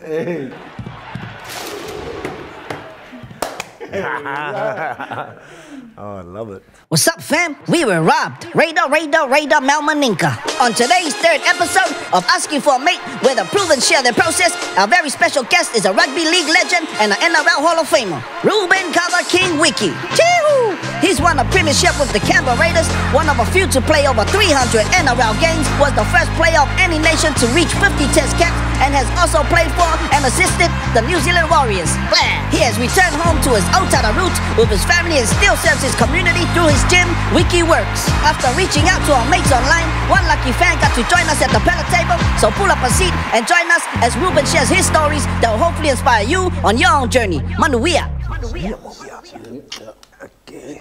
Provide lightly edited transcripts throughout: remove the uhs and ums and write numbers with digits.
Hey. Oh, I love it. What's up, fam? We were robbed. Raider, Malmaninka. On today's third episode of Asking for a Mate, where the proven share their process, our very special guest is a rugby league legend and an NRL Hall of Famer, Ruben Wiki. Chee-hoo! He's won a premiership with the Canberra Raiders, one of a few to play over 300 NRL games, was the first player of any nation to reach 50 test caps, and has also played for and assisted the New Zealand Warriors. He has returned home to his Otara roots with his family and still serves his community through his gym, Wiki Works. After reaching out to our mates online, one lucky fan got to join us at the pallet table, so pull up a seat and join us as Ruben shares his stories that will hopefully inspire you on your own journey. Manuia. Okay.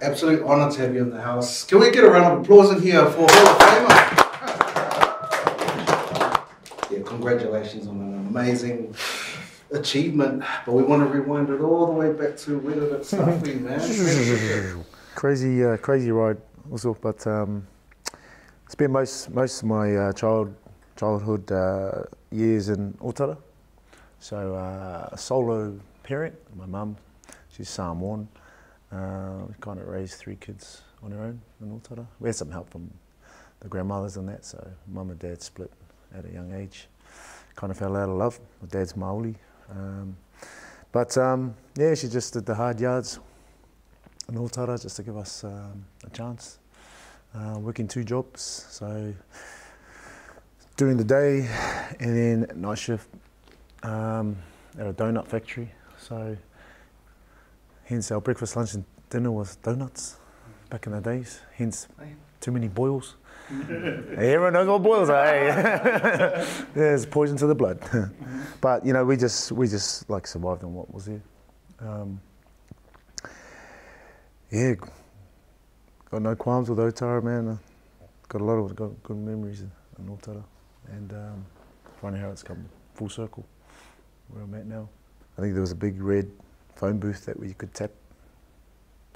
Absolute honour to have you in the house. Can we get a round of applause in here for Hall of Famer? Yeah, congratulations on an amazing achievement, but we want to rewind it all the way back to where did it start for you, man? Crazy ride also, but spent most of my childhood years in Otara. So a solo parent, my mum, she's Samoan. We kind of raised 3 kids on her own in Otara. We had some help from the grandmothers and that, so mum and dad split at a young age. Kind of fell out of love. My dad's Maori. Yeah, she just did the hard yards in Otara just to give us a chance. Working 2 jobs, so during the day and then night shift at a donut factory. So hence our breakfast, lunch and dinner was donuts back in the days, hence too many boils. Everyone knows what boils are, eh? There's poison to the blood. But you know, we just like survived on what was there. Yeah, got no qualms with Otara, man. Got a lot of good memories in Otara, and funny how it's come full circle where I'm at now. I think there was a big red phone booth that you could tap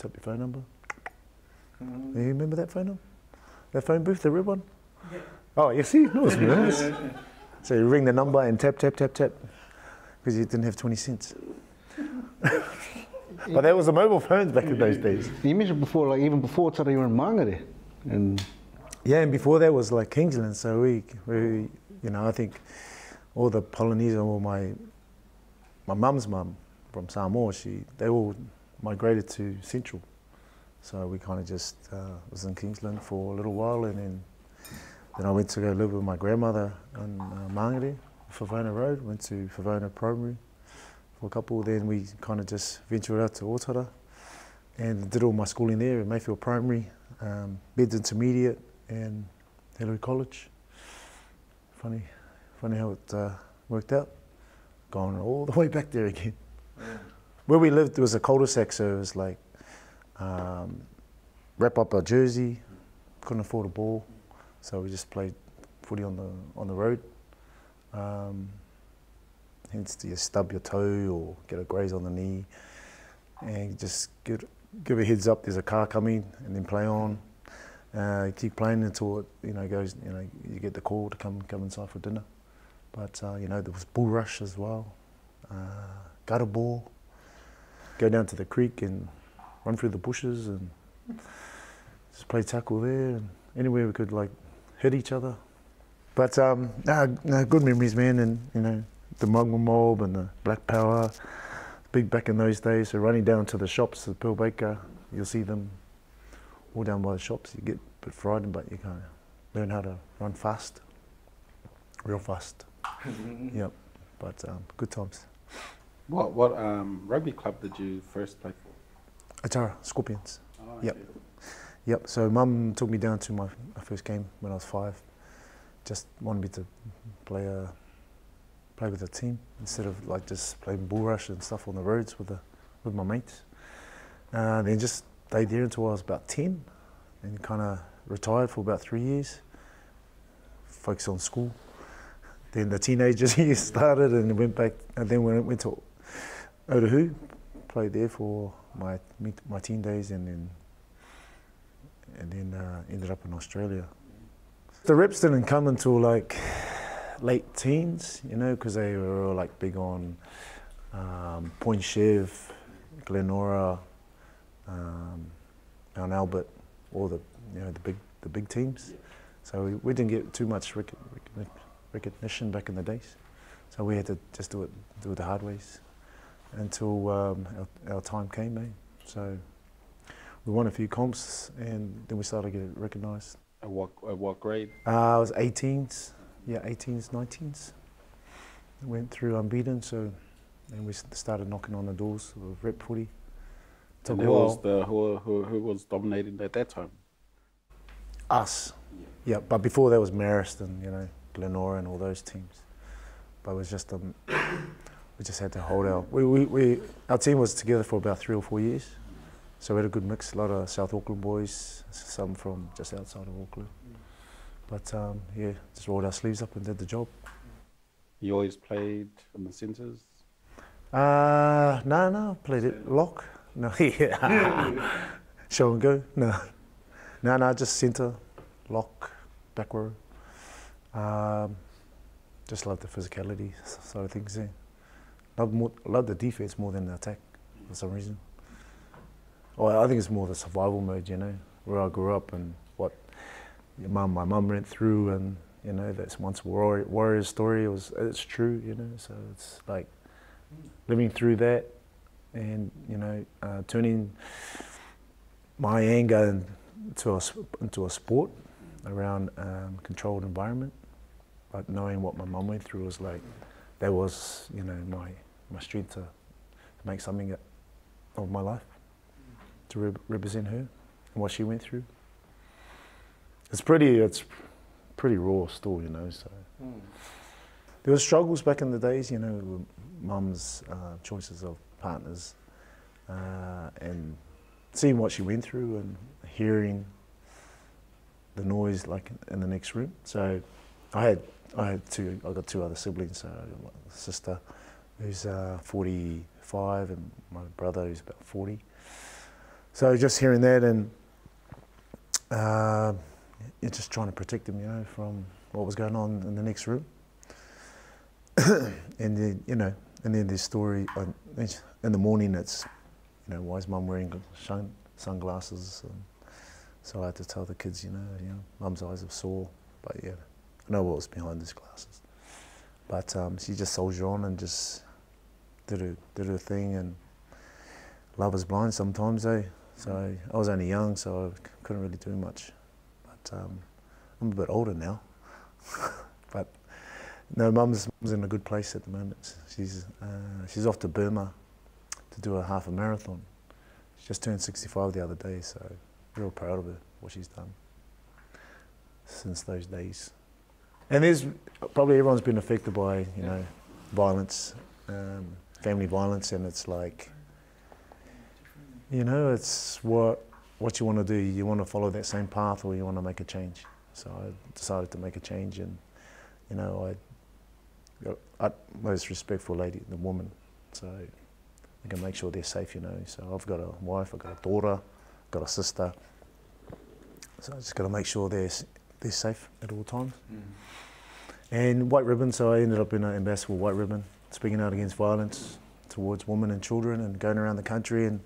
your phone number. You remember that phone number? That phone booth, the red one? Yeah. Oh, you see? No, it's nice. So you ring the number and tap, because you didn't have 20 cents. But that was the mobile phones back in those days. You mentioned before, like even before Tara, you were in Mangere. And yeah, and before that was like Kingsland. So we you know, I think all the Polynesian, or my mum's mum from Samoa, they all migrated to Central. So we kind of just was in Kingsland for a little while, and then I went to go live with my grandmother in Mangere, Favona Road. Went to Favona Primary for a couple. Then we kind of just ventured out to Otara and did all my schooling there at Mayfield Primary, Beds Intermediate, and Hillary College. Funny how it worked out. Going all the way back there again. Yeah. Where we lived, there was a cul-de-sac, so it was like wrap up a jersey, couldn't afford a ball, so we just played footy on the road. Hence, you stub your toe or get a graze on the knee, and just give a heads up. There's a car coming, and then play on. You keep playing until it goes. You get the call to come inside for dinner. But you know, there was bull rush as well, gutter ball, go down to the creek and run through the bushes and just play tackle there, and anywhere we could like hit each other. But good memories, man, and you know, the Mugma Mob and the Black Power, big back in those days. So running down to the shops, the Pearl Baker, you'll see them all down by the shops. You get a bit frightened, but you kind of learn how to run fast, real fast. Yep, but good times. What rugby club did you first play for? Otara Scorpions. Oh, yep. Okay. Yep. So Mum took me down to my first game when I was 5. Just wanted me to play with a team instead of like just playing bull rush and stuff on the roads with my mates. Then just stayed there until I was about 10, and kind of retired for about 3 years. Focused on school. Then the teenagers years started, and went back. And then when I went to Otahu, played there for my teen days, and then ended up in Australia. The reps didn't come until like late teens, you know, because they were all like big on Point Chev, Glenora, Mount Albert, all the, you know, the big teams. So we didn't get too much recognition back in the days. So we had to just do it the hard ways until our time came, eh? So we won a few comps and then we started to get recognised. At what grade? I was 18s, yeah, 18s, 19s. Went through unbeaten, so and we started knocking on the doors of rep footy. And who was dominating at that time? Us, yeah. But before that was Marist and, you know, Glenora and all those teams. But it was just we just had to hold our team was together for about 3 or 4 years. So we had a good mix, a lot of South Auckland boys, some from just outside of Auckland. But yeah, just rolled our sleeves up and did the job. You always played in the centres? No, played it lock. No, yeah. Show and go. No, just centre, lock, back row. Just love the physicality side of things there. Love the defense more than the attack for some reason. Well, I think it's more the survival mode, you know, where I grew up and what my mum went through, and, you know, that's once warrior's story. It's true, you know. So it's like living through that, and, you know, turning my anger into a sport around controlled environment. But knowing what my mum went through was like, that was, you know, my strength to make something of my life, to represent her and what she went through. It's pretty raw still, you know. So there were struggles back in the days, you know, with mum's choices of partners, and seeing what she went through and hearing the noise like in the next room. So I got two other siblings, so my sister who's 45 and my brother who's about 40. So just hearing that, and you're just trying to protect them, you know, from what was going on in the next room. And then, you know, and then this story in the morning, it's, you know, why is mum wearing sunglasses? And so I had to tell the kids, you know, mum's eyes are sore, but yeah, I know what was behind these glasses. But she just soldiered on and just did her thing, and love is blind sometimes, eh? So I was only young, so I couldn't really do much. But I'm a bit older now. But no, mum's in a good place at the moment. She's off to Burma to do a half a marathon. She just turned 65 the other day, so real proud of her, what she's done since those days. And there's probably everyone's been affected by, you know, violence, family violence, and it's like, you know, it's what you want to do. You want to follow that same path, or you want to make a change. So I decided to make a change, and, you know, I got utmost respect for the woman. So I can make sure they're safe, you know. So I've got a wife, I've got a daughter, I've got a sister. So I just got to make sure they're safe at all times. And White Ribbon, so I ended up being an ambassador for White Ribbon, speaking out against violence towards women and children, and going around the country and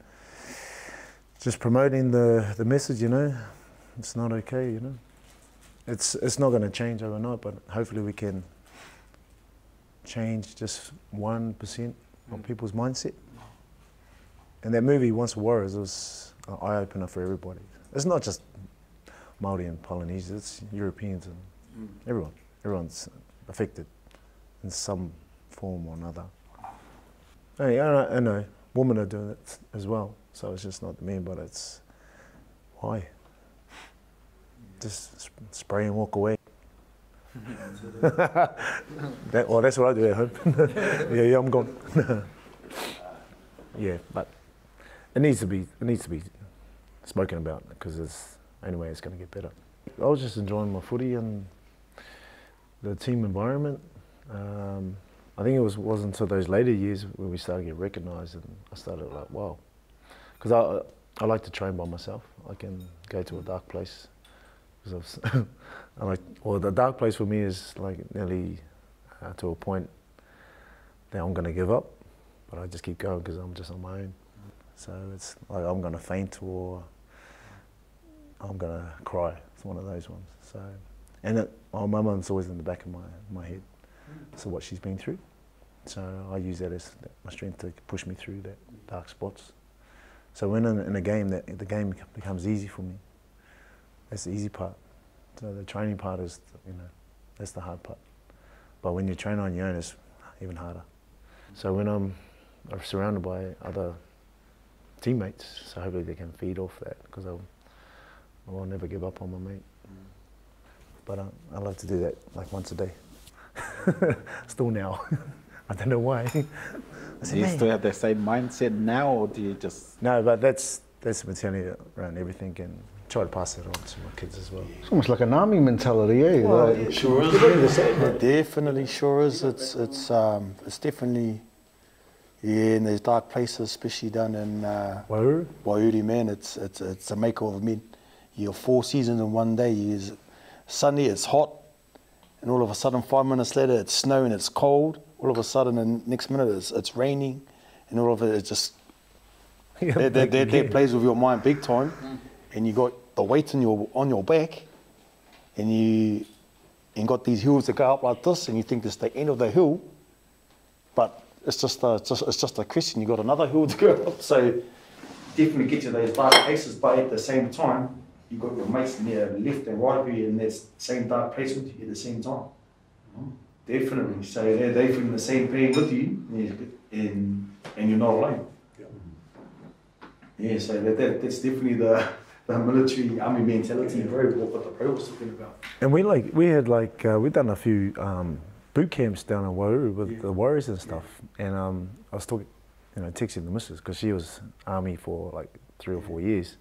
just promoting the message, you know. It's not okay, you know. It's not going to change overnight, but hopefully we can change just 1% of people's mindset. And that movie, Once Warriors, was an eye-opener for everybody. It's not just Māori and Polynesians, it's Europeans and everyone. Everyone's affected in some form or another. I know, women are doing it as well, so it's just not the men, but it's why? Just spray and walk away. That's what I do at home. yeah, I'm gone. Yeah, but it needs to be spoken about, because it's the only way it's going to get better. I was just enjoying my footy and the team environment. I think it wasn't until those later years when we started to get recognised, and I started like, wow. Because I like to train by myself. I can go to a dark place. The dark place for me is like nearly to a point that I'm going to give up, but I just keep going because I'm just on my own. So it's like I'm going to faint or I'm going to cry. It's one of those ones. So, and my mum's always in the back of my head. So what she's been through. So I use that as my strength to push me through that dark spots. So when in a game, the game becomes easy for me. That's the easy part. So the training part is, that's the hard part. But when you train on your own, it's even harder. So when I'm surrounded by other teammates, so hopefully they can feed off that, because I will never give up on my mate. But I love to do that like once a day. Still now. I don't know why. Do you still have that same mindset now, or do you just... No, but that's the mentality around everything, and try to pass it on to my kids as well. It's almost like an army mentality, eh? Well, like, it sure is. It definitely sure is. It's definitely, yeah, in these dark places, especially down in Waihuri, man. It's a make or men. You're 4 seasons in one day. It's sunny, it's hot, and all of a sudden 5 minutes later it's snowing, it's cold. All of a sudden, the next minute it's raining, and all of it just that plays with your mind big time, and you got the weight on your back, and you got these hills that go up like this, and you think it's the end of the hill, but it's just a question. You got another hill to go up, so definitely get to those dark places, but at the same time, you got your mates in there left and right of you in that same dark place with you at the same time. Definitely. So they're feeling the same pain with you, and you're not alone. Yeah, so that's definitely the military army mentality, bro, what the pro was talking about. And we've done a few boot camps down in Waihuru with the Warriors and stuff. And I was talking, texting the missus, because she was army for like 3 or 4 years.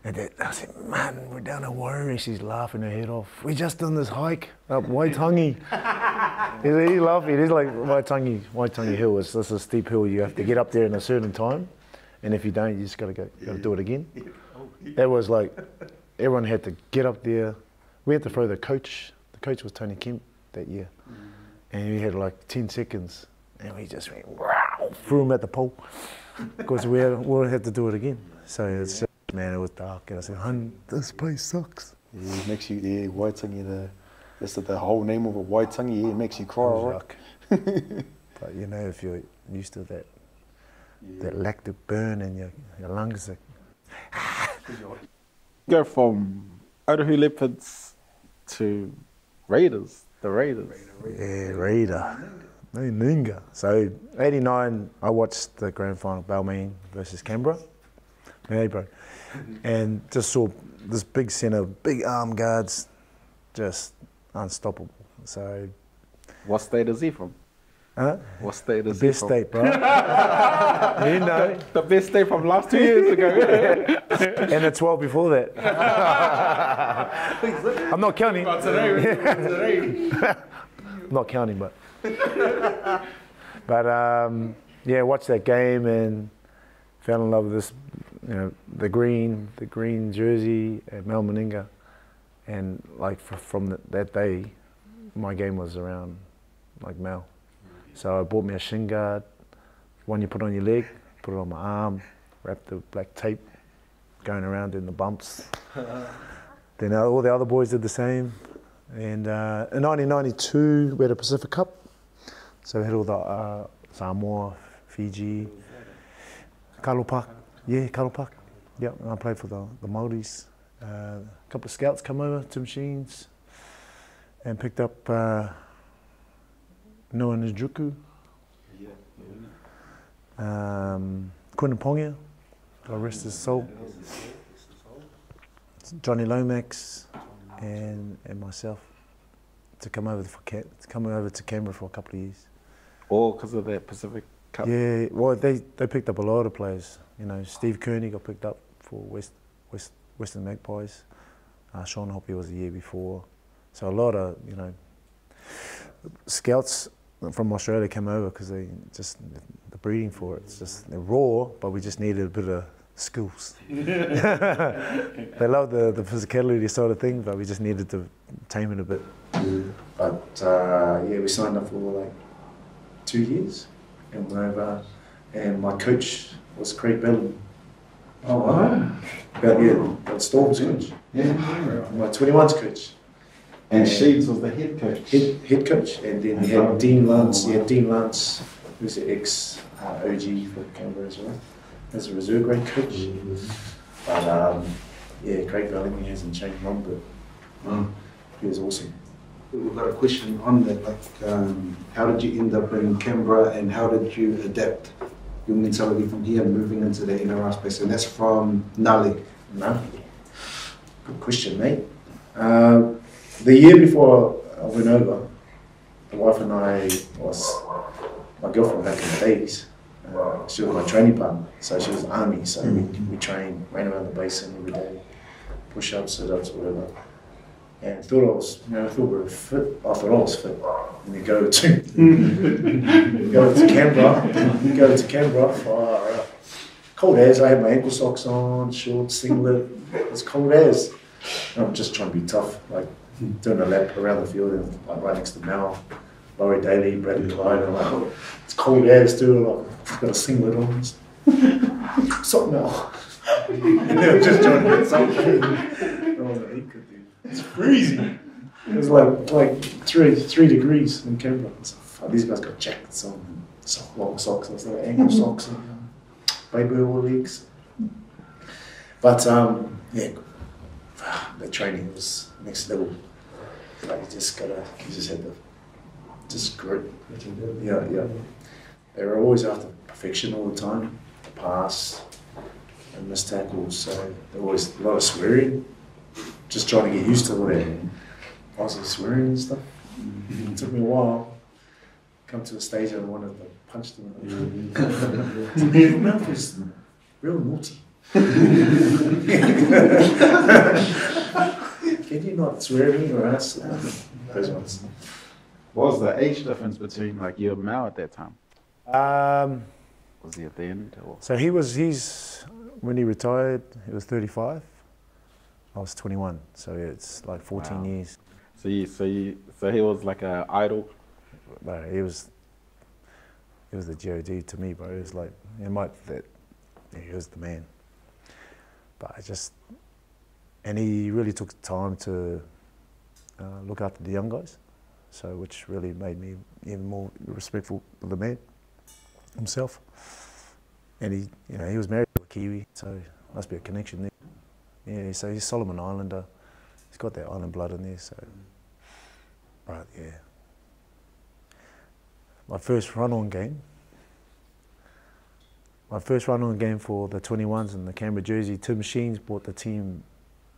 And I said, man, we're down in Waihuru. She's laughing her head off. We just done this hike up Waitangi. He's laughing. It's like Waitangi Hill. It's just a steep hill. You have to get up there in a certain time. And if you don't, you just got to do it again. That was like, everyone had to get up there. We had to throw the coach. The coach was Tony Kemp that year. And we had like 10 seconds. And we just went, wow, threw him at the pole. Because we had to do it again. So it's just, man, it was dark. And I said, hun, this place sucks. Yeah, it makes you, Waitangi, that's the whole name of it, Waitangi, it makes you cry, right? But if you're used to that lactic burn in your lungs. Go from Otahu Leopards to Raiders, the Raiders. Yeah, Raider. No, Ninga. So, 89, I watched the grand final, Balmain versus Canberra. Hey, bro. And just saw this big centre, big arm guards, just unstoppable. So, what state is he from? Huh? What state is the he best from? state, bro. The best state from last 2 years ago. And the 12 before that. I'm not counting. I'm not counting, but. Yeah, watched that game and fell in love with this, the green jersey at Mal Meninga. And like from that day, my game was around like Mal. So I bought me a shin guard, one you put on your leg, put it on my arm, wrap the black tape, going around in the bumps. Then all the other boys did the same. And in 1992, we had a Pacific Cup. So we had all the Samoa, Fiji, Kalopak. Yeah, Kalopak. Yep, and I played for the Māoris. A couple of scouts come over to machines and picked up Noah Njuku, Quinnipongia, God rest his soul, Johnny Lomax, and myself to come over to Canberra for a couple of years. All because of that Pacific Cup? Yeah, well, they picked up a lot of players. Steve Kearney got picked up for Western Magpies. Sean Hoppy was the year before. So a lot of, scouts from Australia came over because the breeding for it. It's just, they're raw, but we just needed a bit of skills. They love the physicality side of things, but we just needed to tame it a bit. But yeah, we signed up for like 2 years and went over, and my coach was Craig Bellamy. Oh, wow. But Storm's coach. Yeah. My 21's coach. And Sheeds was the head coach. Head coach, and then we had Dean Lance. You had Dean Lance, who's the ex OG for Canberra as well, as a reserve grade coach. But yeah, Craig Bellamy hasn't changed one bit. He was awesome. We've got a question on that, like how did you end up in Canberra and how did you adapt your mentality from here and moving into the NRL space? And that's from Nali. No. Good question, mate. The year before I went over, the wife and I was my girlfriend back in the days. She was my training partner, so she was army. So we trained, ran around the basin every day, push-ups, sit-ups, whatever. And thought I was, you know, I thought we were fit. I thought I was fit. And we go to Canberra, far out. Cold as. I had my ankle socks on, shorts, singlet. It's cold as. And I'm just trying to be tough, like doing a lap around the field and like right next to Mal, Laurie Daly, Bradley Clyde. And I'm like, it's cold as, dude. Like, I've got a singlet on. Something now. And they're just trying to get something. I was like, he could do. It's freezing. It was like three degrees in Canberra. So, fuck, these guys got jackets on, long socks, and stuff, ankle socks, and baby oil legs. But yeah, the training was next level. Like you just had to just grit. Yeah. They were always after perfection all the time, pass and miss tackles. So there was a lot of swearing. Just trying to get used to all that Aussie swearing and stuff. It took me a while. Come to a stage I wanted to punch them. Your mouth is real naughty. Can you not swear at me or else? Those ones. What was the age difference between like you and Mal at that time? Was he at the end? Or? So he's when he retired, he was 35. I was 21, so it's like 14 years. So he was like an idol. Bro, he was the GOD to me, bro. It was like he was the man. But and he really took time to look after the young guys, so which really made me even more respectful of the man himself. And he was married to a Kiwi, so must be a connection there. Yeah, so he's Solomon Islander. He's got that island blood in there, so. Right, yeah. My first run-on game for the 21s in the Canberra jersey, Tim Sheens brought the team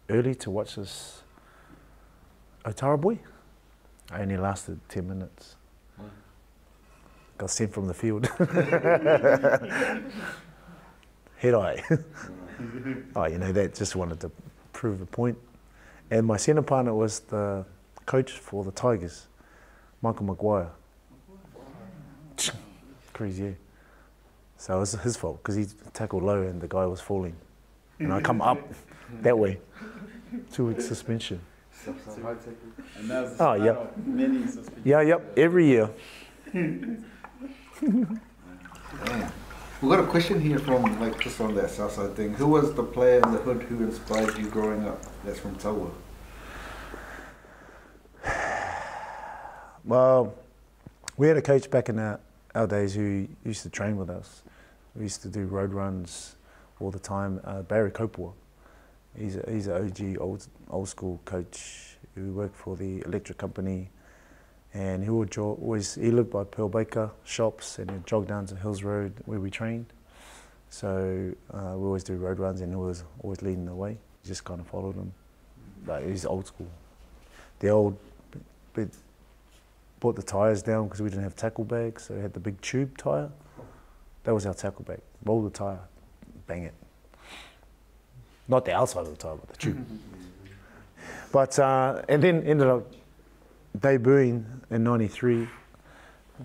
early to watch this Otara boy. I only lasted 10 minutes. Got sent from the field. Head eye. Oh, that just wanted to prove a point. And my centre partner was the coach for the Tigers, Michael Maguire. Crazy, yeah. So it was his fault because he tackled low and the guy was falling. And I come up that way. 2 weeks suspension. And that was yep. Many suspensions. Yeah, yep, every year. We've got a question here from, just on that Southside thing. Who was the player in the hood who inspired you growing up? That's from Taua. Well, we had a coach back in our days who used to train with us. We used to do road runs all the time. Barry Kopua. He's an OG, old school coach who worked for the electric company. And he would he lived by Pearl Baker shops and he'd jog down to Hills Road where we trained. So we always do road runs and he was always leading the way. Just kind of followed him. But he's old school. Brought the tyres down because we didn't have tackle bags, so we had the big tube tyre. That was our tackle bag. Roll the tyre, bang it. Not the outside of the tyre, but the tube. But, and then ended up debuting in '93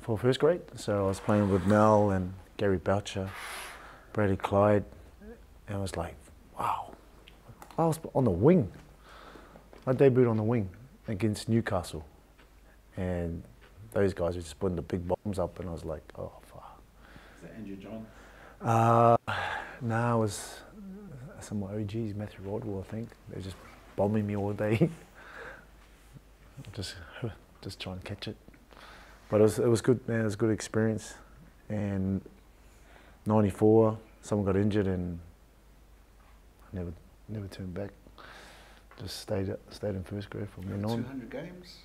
for first grade. So I was playing with Mel and Gary Boucher, Bradley Clyde, and I was like, wow. I was on the wing. I debuted on the wing against Newcastle. And those guys were just putting the big bombs up, and I was like, oh, fuck. Is that Andrew John? No, it was some of my OGs, Matthew Rodwell, I think. They were just bombing me all day. just trying to catch it. But it was good, man. It was a good experience. And 94, someone got injured, and I never turned back. Just stayed in first grade from then on. 200 games?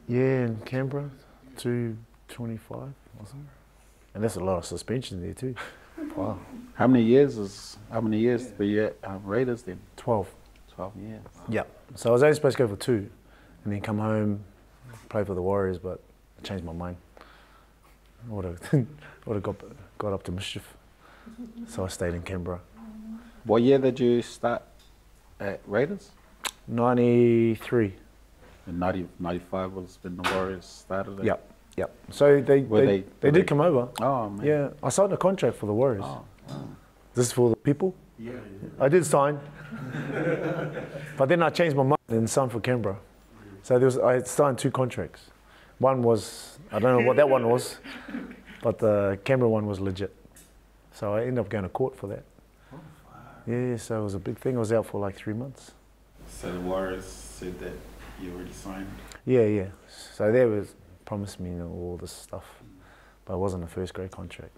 Yeah, in Canberra, 225 or something. And that's a lot of suspension there too. Wow. How many years were you at Raiders then? 12. 12 years. Yeah. So I was only supposed to go for 2, and then come home, play for the Warriors, but I changed my mind. I would have got up to mischief. So I stayed in Canberra. What year did you start at Raiders? 93. And 95 was when the Warriors started it? Yep. So they did come over. Oh, man. Yeah, I signed a contract for the Warriors. Oh. This is for the people? Yeah. I did sign. But then I changed my mind and signed for Canberra. So I signed 2 contracts. One was, I don't know what that one was, but the Canberra one was legit. So I ended up going to court for that. Oh, wow. Yeah, so it was a big thing. I was out for like 3 months. So the Warriors said that you already signed? Yeah. So they promised me all this stuff, but it wasn't a first grade contract.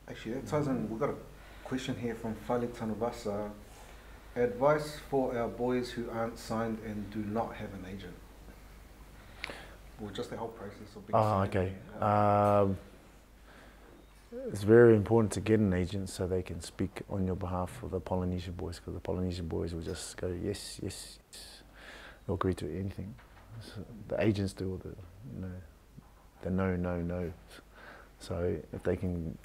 Actually, that ties in. We've got a question here from Fale Tanuvasa. Advice for our boys who aren't signed and do not have an agent? Or just the whole process of being signed? Okay. It's very important to get an agent so they can speak on your behalf for the Polynesian boys, because the Polynesian boys will just go, yes. They'll agree to anything. So the agents do all the no. So if they can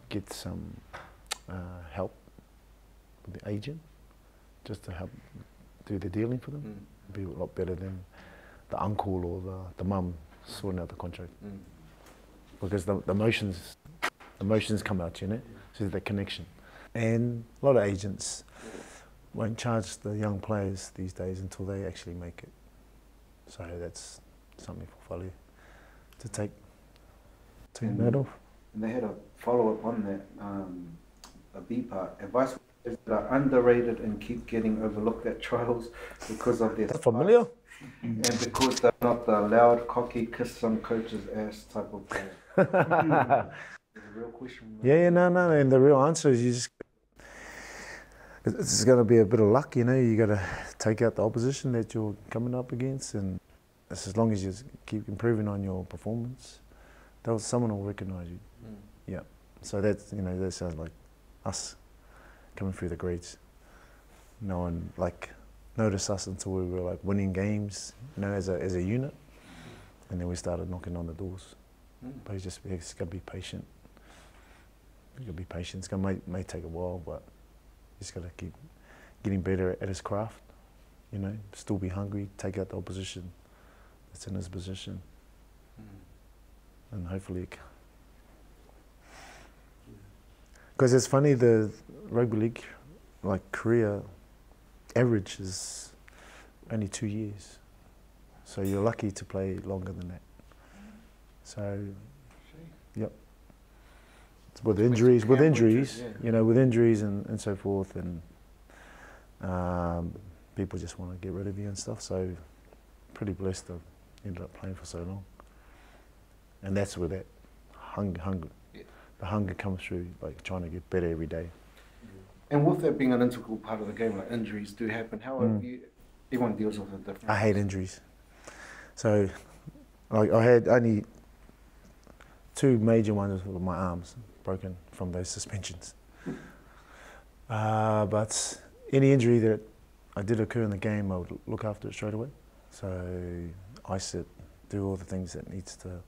get some help with the agent, just to help do the dealing for them, it'd be a lot better than the uncle or the mum sorting out the contract. Because the emotions come out, so the connection. And a lot of agents won't charge the young players these days until they actually make it. So that's something for Fale to take note of. And they had a follow-up on that, a B part. Advice that are underrated and keep getting overlooked at trials because of their That's familiar. And because they're not the loud, cocky, kiss some coach's ass type of player. It's a real question. Yeah, no. And the real answer is it's going to be a bit of luck, you got to take out the opposition that you're coming up against, and as long as you keep improving on your performance, someone will recognise you. Yeah. So that's, that sounds like us coming through the grades. No one noticed us until we were winning games, as a unit, and then we started knocking on the doors. But it's got to be patient. You got to be patient. It may take a while, but he's got to keep getting better at his craft. Still be hungry, take out the opposition that's in his position, and hopefully. Because it's funny, the rugby league career average is only 2 years, so you're lucky to play longer than that. So, yep. With injuries, with injuries and so forth, and people just want to get rid of you and stuff. So, pretty blessed to ended up playing for so long. And that's where that hunger, the hunger comes through, trying to get better every day. And with that being an integral part of the game, injuries do happen. How have you? Everyone deals with it differently. I hate injuries. So, I had only 2 major ones with my arms broken from those suspensions. But any injury that I did occur in the game, I would look after it straight away. So ice it, do all the things that needs to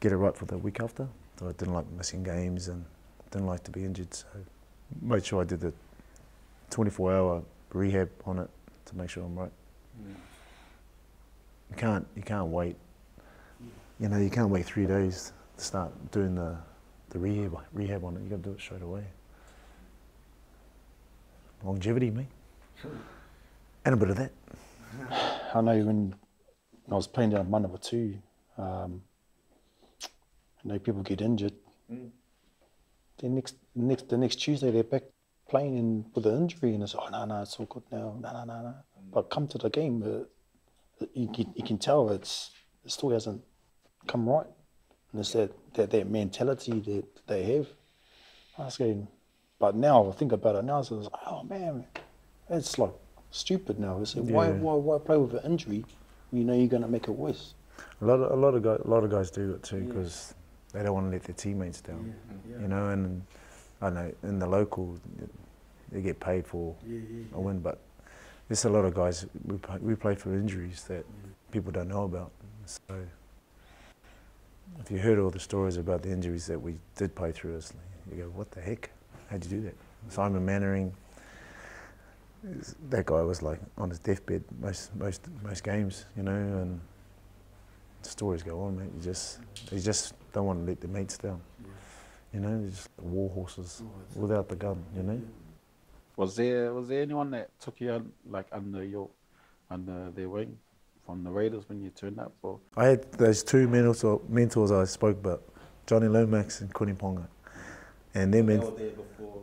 get it right for the week after. So I didn't like missing games and didn't like to be injured. So made sure I did the 24-hour rehab on it to make sure I'm right. You can't wait. You can't wait 3 days to start doing the rehab on it. You got to do it straight away. Longevity, mate. And a bit of that. I know when I was playing down 1/2. People get injured. Then the next Tuesday they're back playing with an injury, and it's no, it's all good now. No. But come to the game, you can tell it still hasn't come right. And it's that mentality that they have. I was going, but now I think about it now, so it's like, oh man, it's like stupid now. It's like, why play with an injury? You know you're going to make it worse. A lot of guys do it too because they don't want to let their teammates down. You know, and I know in the local they get paid for a win, but there's a lot of guys we play for injuries that people don't know about. So if you heard all the stories about the injuries that we did play through, you go, what the heck? How'd you do that? Simon Mannering, that guy was like on his deathbed most games, you know, and the stories go on, mate. You just don't want to let the mates down. You know, they're just war horses without the gun, you know. Was there anyone that took you like under their wing from the Raiders when you turned up? Or? I had those two mentors I spoke about, Johnny Lomax and Kuniponga. And they were there before.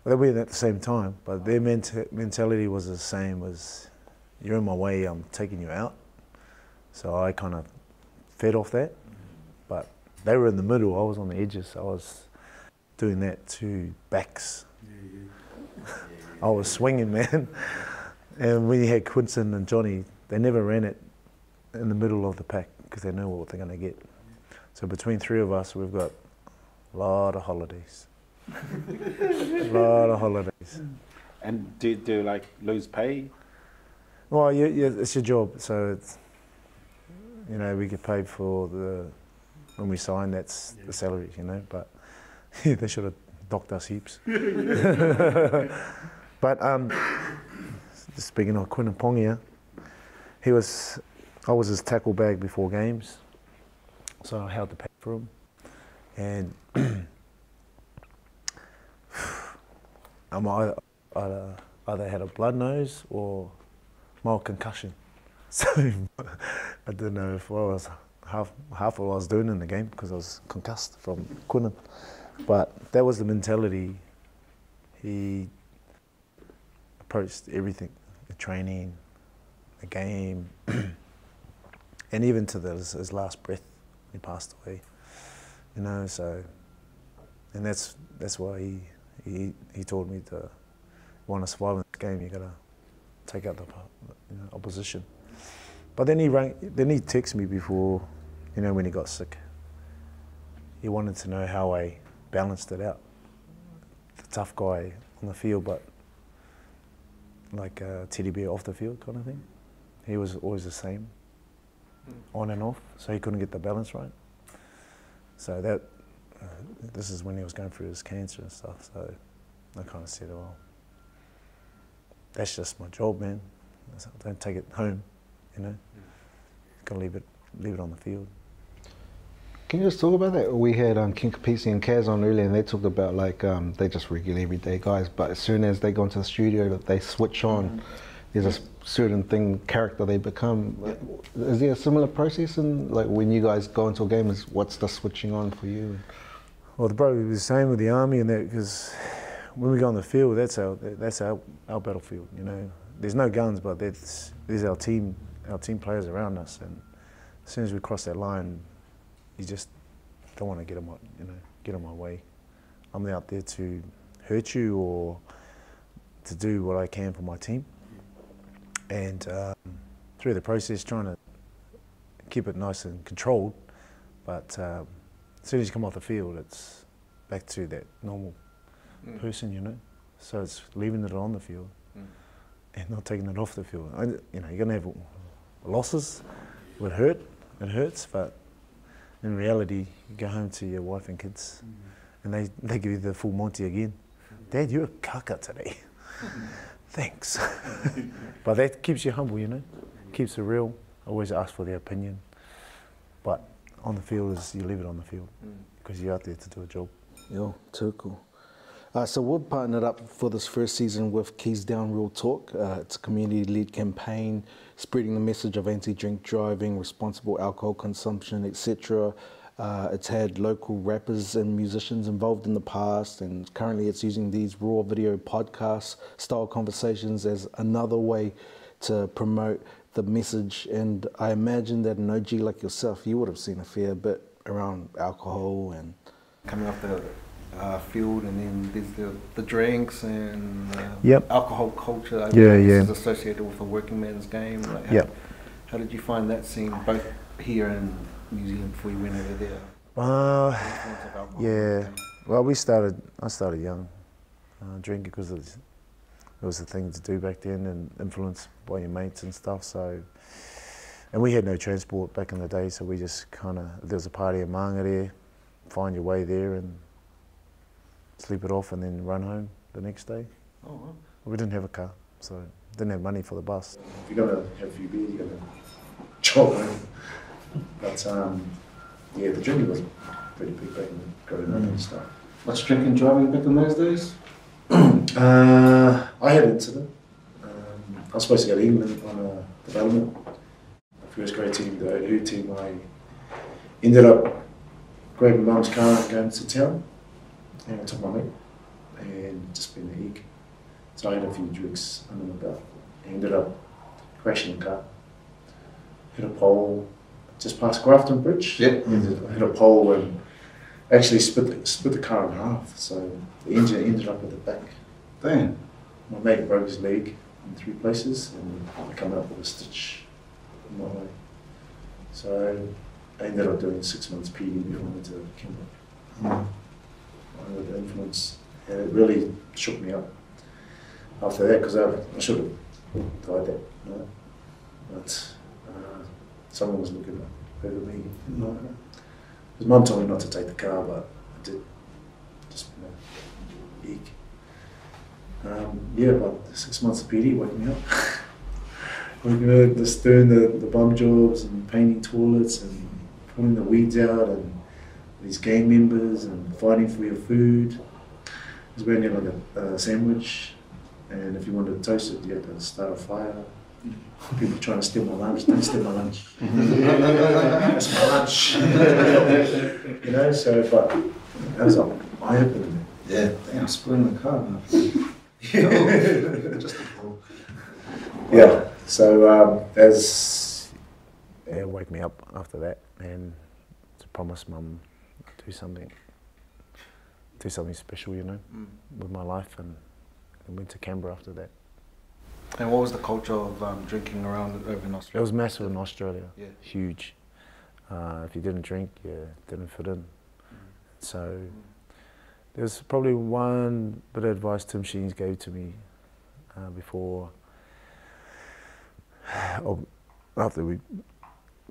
They were at the same time, but their mentality was the same as, you're in my way, I'm taking you out. So I kind of fed off that, but they were in the middle, I was on the edges, so I was doing that to backs. I was swinging, man. And when you had Quinton and Johnny, they never ran it in the middle of the pack because they know what they're going to get. So between three of us, we've got a lot of holidays. A lot of holidays. And do you like lose pay? Well, yeah, it's your job. So it's, you know, we get paid for when we sign, that's the salary, you know, but they should have docked us heaps. But speaking of Quinn and Pongia, I was his tackle bag before games, so I held the pack for him, and I either had a blood nose or mild concussion. So I didn't know if I was half of what I was doing in the game because I was concussed from Quinnan. But that was the mentality. He approached everything, the training, the game, and even to his last breath, he passed away. You know, so, and that's why he told me to want to survive in this game, you gotta take out the opposition. But then he texted me before, you know, when he got sick. He wanted to know how I balanced it out. The tough guy on the field, but like a teddy bear off the field kind of thing. He was always the same, on and off, so he couldn't get the balance right. So that, this is when he was going through his cancer and stuff, so I kind of said, well, that's just my job, man. Don't take it home, you know. Gotta leave it on the field. Can you just talk about that? We had King Kapisi and Kaz on earlier, and they talked about like they're just regular everyday guys, but as soon as they go into the studio, they switch on. There's a certain character they become. Is there a similar process in like when you guys go into a game? What's the switching on for you? Well, probably the same with the army and that, because when we go on the field, that's our battlefield. You know, there's no guns, but there's our team players around us, and as soon as we cross that line, you just don't want to get in my way. I'm out there to hurt you or to do what I can for my team, and through the process, trying to keep it nice and controlled. But as soon as you come off the field, it's back to that normal person, you know. So it's leaving it on the field and not taking it off the field. You know, you're gonna have losses. It hurts, but in reality, you go home to your wife and kids, and they give you the full Monty again. Dad, you're a kaka today. Thanks. But that keeps you humble, you know. Keeps it real. Always ask for their opinion. But on the field, you leave it on the field because you're out there to do a job. Yeah, too cool. So we've partnered up for this first season with Keys Down Real Talk. It's a community-led campaign spreading the message of anti-drink driving, responsible alcohol consumption, etc. It's had local rappers and musicians involved in the past, and currently it's using these raw video podcast style conversations as another way to promote the message. And I imagine that an OG like yourself, you would have seen a fair bit around alcohol and coming off the field, and then there's the drinks and Yep. alcohol culture. I Yeah, guess yeah. is associated with the working man's game. Like Yep. How did you find that scene, both here in New Zealand before you went over there? Uh, The influence of alcohol. yeah. Well, I started young, drinking because it was the thing to do back then, and influenced by your mates and stuff. So, and we had no transport back in the day, so we just kind of, if there was a party in Manga there, find your way there and sleep it off, and then run home the next day. Oh, wow. We didn't have a car, so didn't have money for the bus. If you're gonna have a few beers, you're gonna chop home. But yeah, the drinking was pretty big back in growing up and stuff. Much drinking and driving back in those days? I had an incident. I was supposed to go to England on a development. My first grade team, the O2 team, I ended up grabbing mum's car and going to town. And I took my mate and just been a egg. So I had a few drinks under my belt. I ended up crashing the car. Hit a pole just past Grafton Bridge. Yeah. I hit a pole and actually split the car in half. So the engine ended up at the back. Damn. My mate broke his leg in 3 places, and I come out with a stitch in my eye. So I ended up doing 6 months PD before I went to Canberra. Under the influence, and it really shook me up after that, because I should have died that night. But someone was looking over me. His mum told me not to take the car, but I did. Just eek. Yeah, about 6 months of PD woke me up. Woke me up, just doing the bum jobs and painting toilets and pulling the weeds out and these gang members and fighting for your food. It was when you had like a sandwich, and if you wanted to toast it, you had to start a fire. People trying to steal my lunch. Don't steal my lunch. That's my lunch. You know, so, but that was eye-opening. Yeah. Damn, splitting the car. Just Yeah, so it woke me up after that, and to promise mum do something special, you know, with my life, and went to Canberra after that. And what was the culture of drinking around over in Australia? It was massive in Australia, Yeah. huge. If you didn't drink, you didn't fit in. So there was probably one bit of advice Tim Sheens gave to me before, after we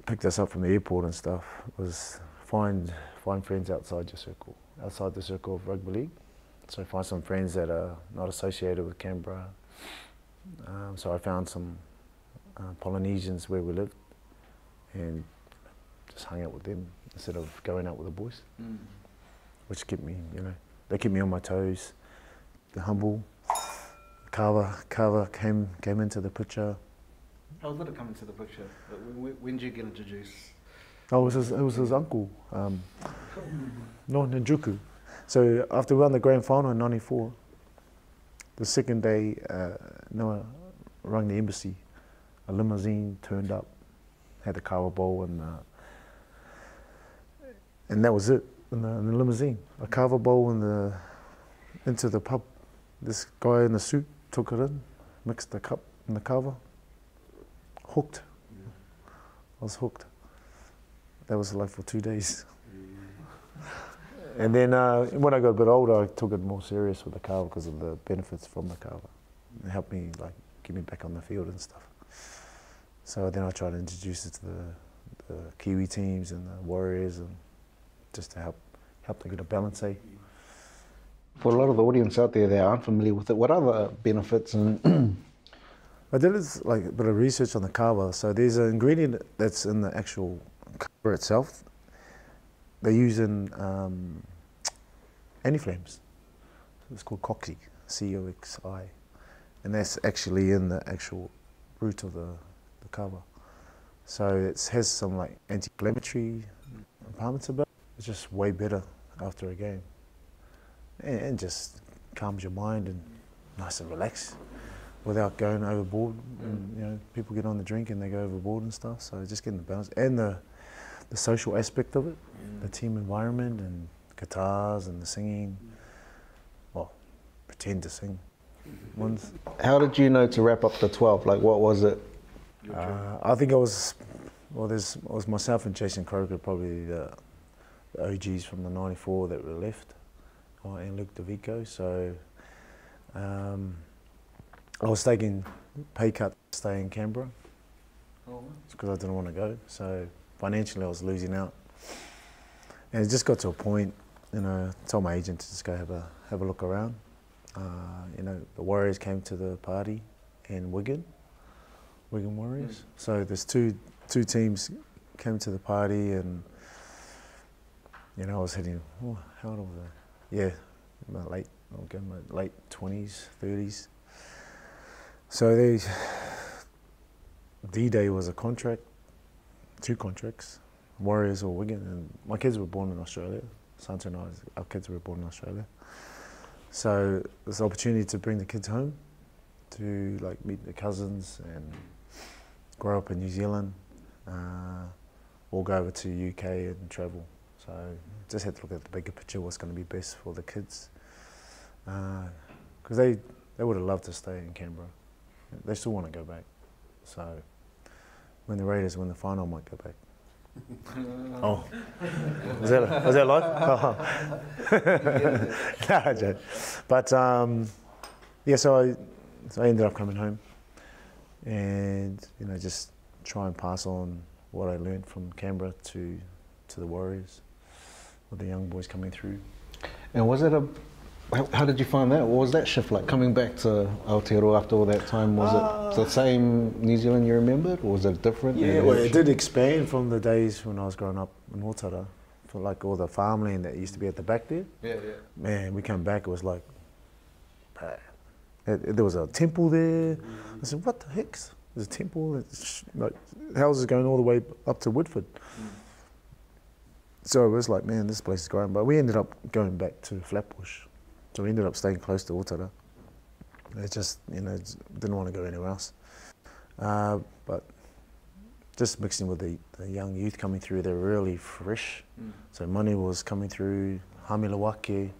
picked us up from the airport and stuff, was find friends outside your circle, outside the circle of rugby league. So find some friends that are not associated with Canberra. So I found some Polynesians where we lived, and just hung out with them instead of going out with the boys, which kept me, you know, they kept me on my toes. The humble, KAVA came into the picture. How did it come into the picture? When did you get introduced? Oh, it was his uncle, no Ninjuku. So after we won the grand final in '94, the second day, Noah rang the embassy. A limousine turned up, had the KAVA bowl, and that was it. In the limousine, a KAVA bowl into the pub. This guy in the suit took it in, mixed the cup in the KAVA. Hooked. I was hooked. That was like for 2 days. And then when I got a bit older, I took it more serious with the KAVA because of the benefits from the KAVA. It helped me, like, get me back on the field and stuff. So then I tried to introduce it to the Kiwi teams and the Warriors, and just to help them get a balance. For a lot of the audience out there that aren't familiar with it, what other benefits and I did like a bit of research on the KAVA. So there's an ingredient that's in the actual KAVA itself. They're using anti-flames. It's called Coxi, COXI, and that's actually in the actual root of the KAVA. So it has some like anti-inflammatory components about it. It's just way better after a game, and just calms your mind and nice and relaxed without going overboard. And, you know, people get on the drink and they go overboard and stuff. So just getting the balance and the social aspect of it, the team environment and guitars and the singing. Well, pretend to sing. Ones. How did you know to wrap up the 12? Like, what was it? I think it was myself and Jason Croker, probably the OGs from the '94 that were left, and Luke DeVico. So I was taking pay cut to stay in Canberra because I didn't want to go. So financially I was losing out. And it just got to a point, you know, I told my agent to just go have a look around. You know, the Warriors came to the party in Wigan Warriors. So there's two teams came to the party, and you know, I was hitting, how old was I? Yeah, my late 20s, 30s. So D-Day was a contract, 2 contracts, Warriors or Wigan, and my kids were born in Australia. Santa and I, our kids were born in Australia. So there's an opportunity to bring the kids home, to like meet their cousins and grow up in New Zealand, or go over to UK and travel. So just had to look at the bigger picture, what's going to be best for the kids. Because they would have loved to stay in Canberra. They still want to go back. So when the Raiders win the final, I might go back. Oh, was that live? No, joke. But yeah, so I ended up coming home, and you know, just try and pass on what I learned from Canberra to the Warriors, with the young boys coming through. And was it how did you find that? What was that shift like, coming back to Aotearoa after all that time? Was it the same New Zealand you remembered, or was it different? Yeah, well, it did expand from the days when I was growing up in Otara, for like all the farmland that used to be at the back there. Yeah, yeah. Man, we come back, it was like, there was a temple there. I said, what the heck? There's a temple, it's like houses going all the way up to Woodford. So it was like, man, this place is growing. But we ended up going back to Flatbush. So we ended up staying close to Otara. It just, you know, didn't want to go anywhere else. But just mixing with the young youth coming through, they're really fresh. So Mani was coming through, Hamilawake,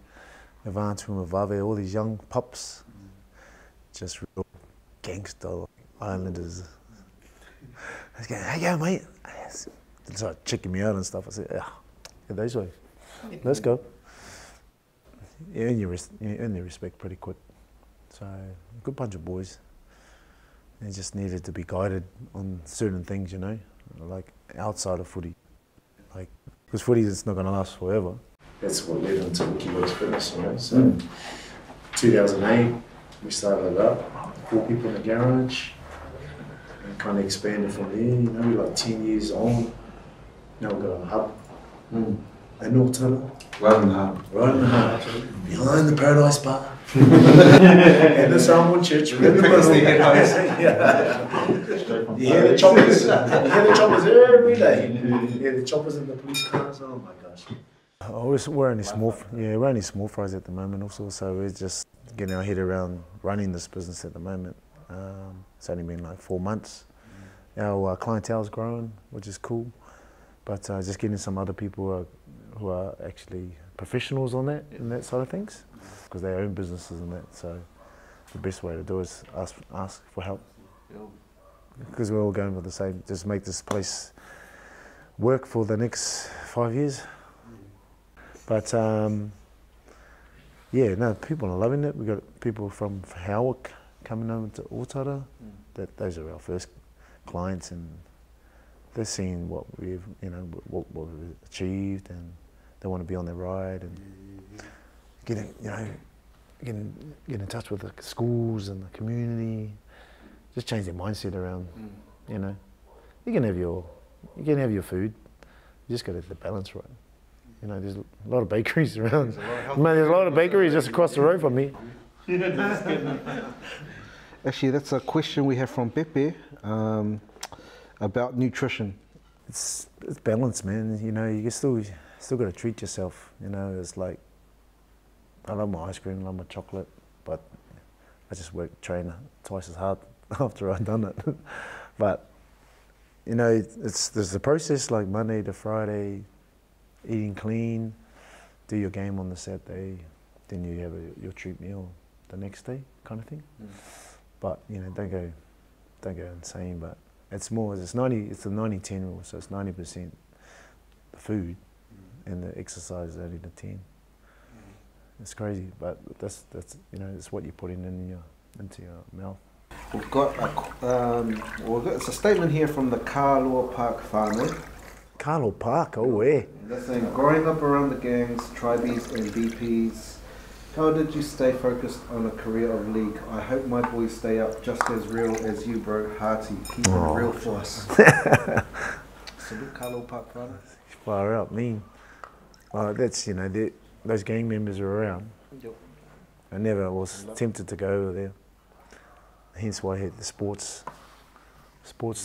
Evantu Mavave, all these young pups, just real gangster islanders. I was going, hey, yo, mate. They started checking me out and stuff. I said, yeah, those way. Let's go. You earn your respect pretty quick. So, a good bunch of boys. They just needed to be guided on certain things, you know, like outside of footy. Like, because footy is not going to last forever. That's what led into Wikileaks Fitness, you know. So, 2008, we started it up, 4 people in the garage, and kind of expanded from there. You know, we're like 10 years on. Now we've got a hub. In Otara. Right in the heart. Right in the heart. Behind the Paradise Bar. And the Samoan Church. You hear the choppers. You hear the choppers every day. You hear the choppers in the police cars. Oh my gosh. We're only small fries at the moment also, so we're just getting our head around running this business at the moment. It's only been like 4 months. Our clientele's growing, which is cool, but just getting some other people who are actually professionals on that, in that side of things, because they own businesses and that. So the best way to do it is ask for help, because we're all going for the same. Just make this place work for the next 5 years. But yeah, no, people are loving it. We've got people from Howick coming over to Otara. Those are our first clients, and they're seeing what we've, you know, what we've achieved, and they want to be on their ride, and getting in touch with the schools and the community. Just change their mindset around. You know, you can have your food. You just got to get the balance right. You know, there's a lot of bakeries around. Man, there's a lot of bakeries just across the road from me. Actually, that's a question we have from Pepe about nutrition. It's balance, man. You know, you still got to treat yourself. You know, it's like, I love my ice cream, I love my chocolate, but I just train twice as hard after I've done it. But, you know, there's the process, like Monday to Friday, eating clean, do your game on the Saturday, then you have your treat meal the next day, kind of thing. But, you know, don't go insane, but it's more, it's the 90-10 rule, so it's 90% the food and the exercise is only the 10. It's crazy, but that's you know, it's what you're putting into your mouth. We've got it's a statement here from the Kāloa Park farmer. Kāloa Park, oh yeah. They're saying, growing up around the gangs, tribies and BPs, how did you stay focused on a career of league? I hope my boys stay up just as real as you, bro. Hearty, keep it real for us. Salute Kāloa Park farmer. Far out, mean. That's, you know, those gang members are around. Yep. I never was tempted to go over there. Hence why I had the sports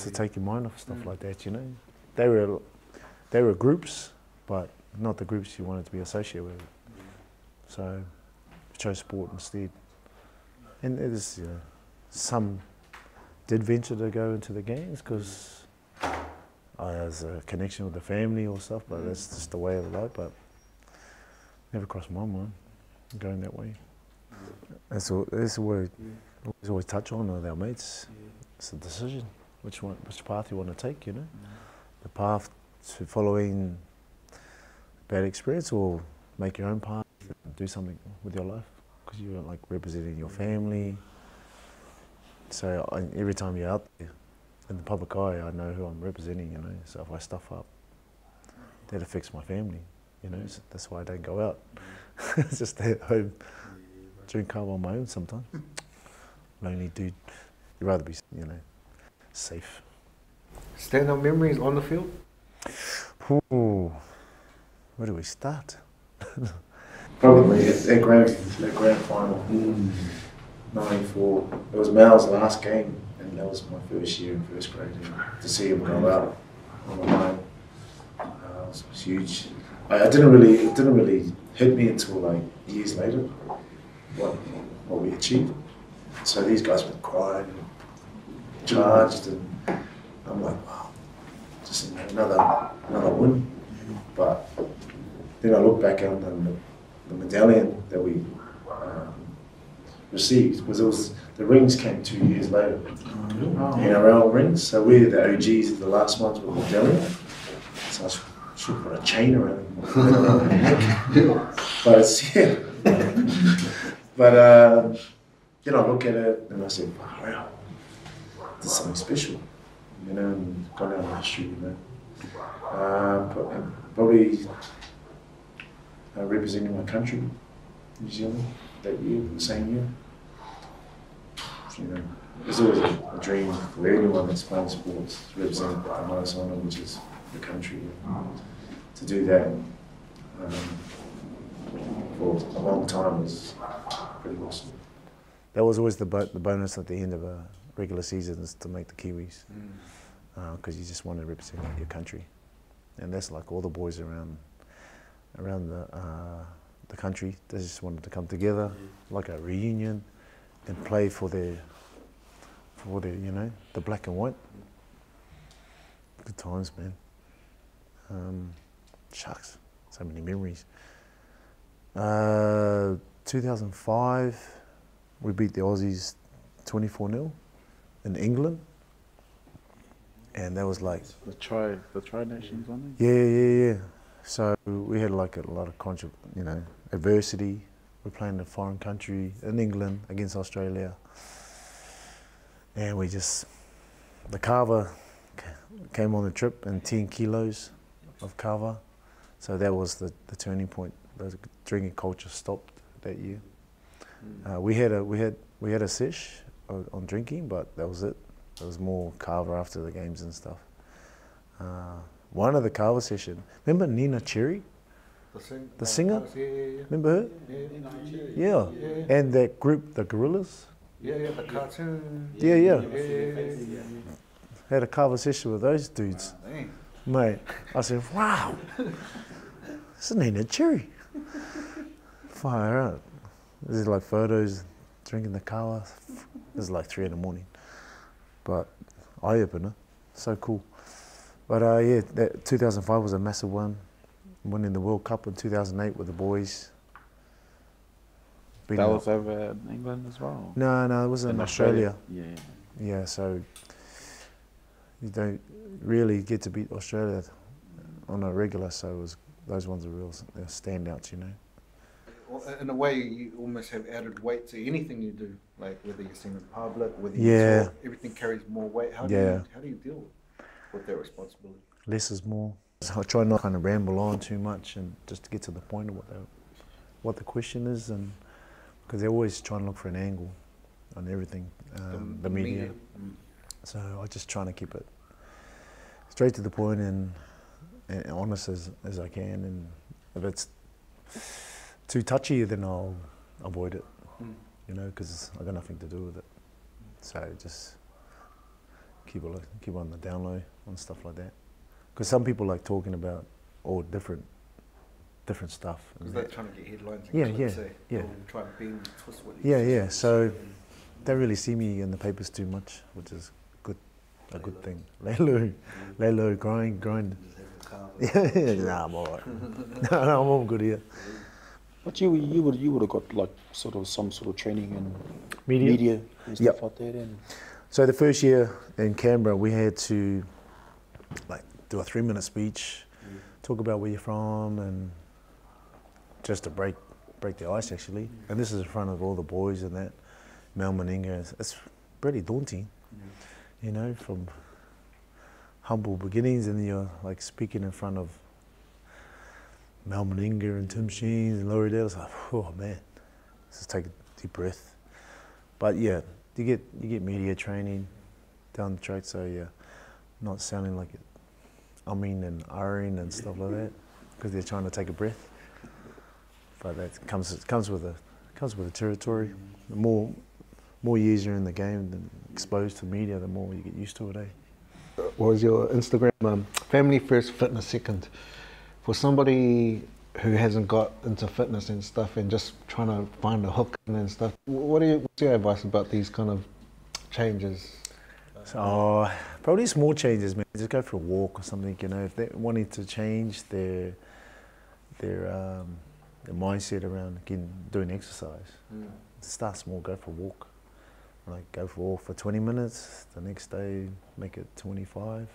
to take your mind off stuff like that, you know. They were groups, but not the groups you wanted to be associated with. So I chose sport instead. And there's, you know, some did venture to go into the gangs because there's a connection with the family or stuff, but that's just the way of life. But never crossed my mind going that way. That's what we always touch on with our mates. It's a decision, which path you want to take, you know. The path to following bad experience or make your own path and do something with your life because you're like representing your family. So every time you're out there in the public eye, I know who I'm representing, you know. So if I stuff up, that affects my family. You know, so that's why I don't go out. Just stay at home, drink KAVA on my own sometimes. Lonely dude. You'd rather be, you know, safe. Stand-up memories on the field? Ooh, where do we start? Probably that grand final, 94. It was Mal's last game, and that was my first year in first grade. And to see him go out on the line was huge. It didn't really hit me until like years later what we achieved. So these guys were crying, charged, and I'm like, wow, just another win. But then I look back on the medallion that we received, because the rings came 2 years later, NRL rings. So we're the OGs of the last ones with the medallion. So I should put a chain around my neck. But it's, yeah. But then I look at it and I said, wow, this is something special, you know, and gone down history, you know. Probably representing my country, New Zealand, that year, the same year. You know, it's always a dream for anyone that's playing sports to represent the highest honour, which is the country. To do that for a long time was pretty awesome. That was always the bonus at the end of a regular season, is to make the Kiwis, because you just want to represent your country, and that's like all the boys around the country. They just wanted to come together, like a reunion, and play for their you know, the black and white. Good times, man. Shucks, so many memories. 2005, we beat the Aussies 24-0 in England, and that was like the tri nations, wasn't it? Yeah. So we had like a lot of you know, adversity. We're playing in a foreign country in England against Australia, and the KAVA came on the trip in 10 kilos of KAVA. So that was the turning point. The drinking culture stopped that year. We had a sesh on drinking, but that was it. There was more KAVA after the games and stuff. One of the KAVA session, remember Nina Cherry? The singer? Yeah. Remember her? Yeah. And that group, the Gorillas? Yeah, the cartoon. Yeah. Yeah. Had a conversation with those dudes. Dang. Mate, I said, wow, this is Nina Cherry. Fire out. There's like photos, drinking the kawa. This is like 3 in the morning. But eye-opener, so cool. But yeah, that 2005 was a massive one. Winning the World Cup in 2008 with the boys. That was over in England as well? No, it was in Australia. Yeah, so you don't really get to beat Australia on a regular, so those ones are they're standouts, you know. In a way, you almost have added weight to anything you do, like whether you're singing in public, whether you talk, everything carries more weight. How do you deal with that responsibility? Less is more. So I try not to kind of ramble on too much and just to get to the point of what the question is, and because they're always trying to look for an angle on everything, the media. So I just trying to keep it straight to the point and honest as I can, and if it's too touchy, then I'll avoid it, you know, because I got nothing to do with it. So just keep on the down low on stuff like that. Because some people like talking about all different stuff. Because they're trying to get headlines. Yeah. Try to bend, twist what you say. So they really see me in the papers too much, which is a good thing. Lay low, grind. Nah, I'm alright. No, I'm all good here. But you would have got like sort of some sort of training in media and stuff like that. And so the first year in Canberra, we had to like do a 3-minute speech, talk about where you're from, and just to break the ice actually. And this is in front of all the boys and that. Mel Meninga, it's pretty daunting, you know, from humble beginnings, and you're like speaking in front of Mel Meninga and Tim Sheens and Laurie Dale. It's like, oh man, just take a deep breath. But yeah, you get media training down the track, so yeah, not sounding like it. And ahhing and stuff like that, because they're trying to take a breath. But that comes with the territory. The more years you're in the game and exposed to media, the more you get used to it. What was your Instagram? Family first, fitness second. For somebody who hasn't got into fitness and stuff and just trying to find a hook and stuff, what's your advice about these kind of changes? So probably small changes, man. Just go for a walk or something. You know, if they're wanting to change their mindset around doing exercise, start small. Go for a walk. Like go for a walk for 20 minutes. The next day, make it 25.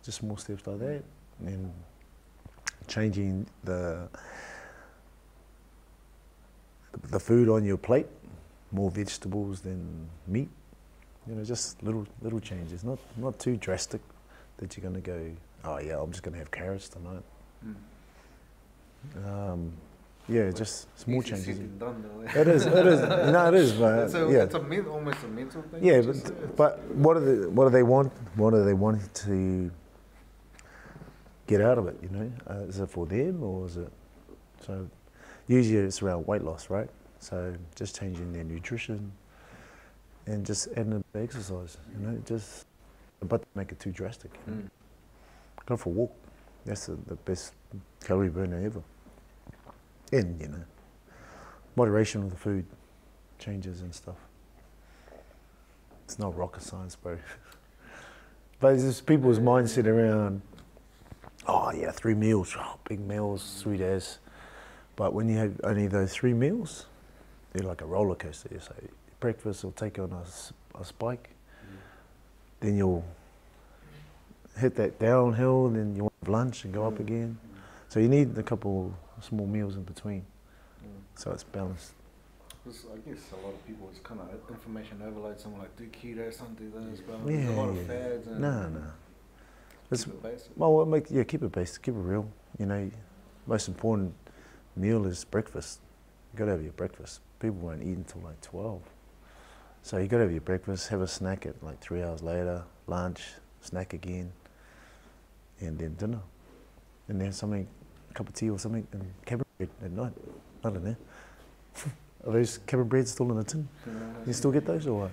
Just small steps like that, and then changing the food on your plate, more vegetables than meat. You know, just little changes, not too drastic that you're going to go, oh yeah, I'm just going to have carrots tonight. Yeah, just small changes. Done, it is. No, it is, but it's almost a mental thing. Yeah, but what do they want? What do they want to get out of it? You know, is it for them or is it? So usually it's around weight loss, right? So just changing their nutrition and just adding a bit of exercise. You know, but make it too drastic. You know? Go for a walk. That's the best calorie burner ever. And, you know, moderation of the food changes and stuff. It's not rocket science, bro. But it's just people's mindset around, oh yeah, 3 meals, big meals, sweet as. But when you have only those 3 meals, they're like a roller coaster. You say breakfast will take on a spike, then you'll hit that downhill, then you want lunch and go up again. So you need a couple small meals in between, so it's balanced. Because I guess a lot of people, it's kind of information overload. Someone like do keto, some do this, but Yeah, there's a lot of fads. And no. Keep it basic. Well, keep it basic, keep it real. You know, most important meal is breakfast. You got to have your breakfast. People won't eat until like 12. So you got to have your breakfast, have a snack at like 3 hours later, lunch, snack again, and then dinner. And then something cup of tea or something, and cabin bread at night. I don't know. Are those cabin breads still in a tin? You still get those or what?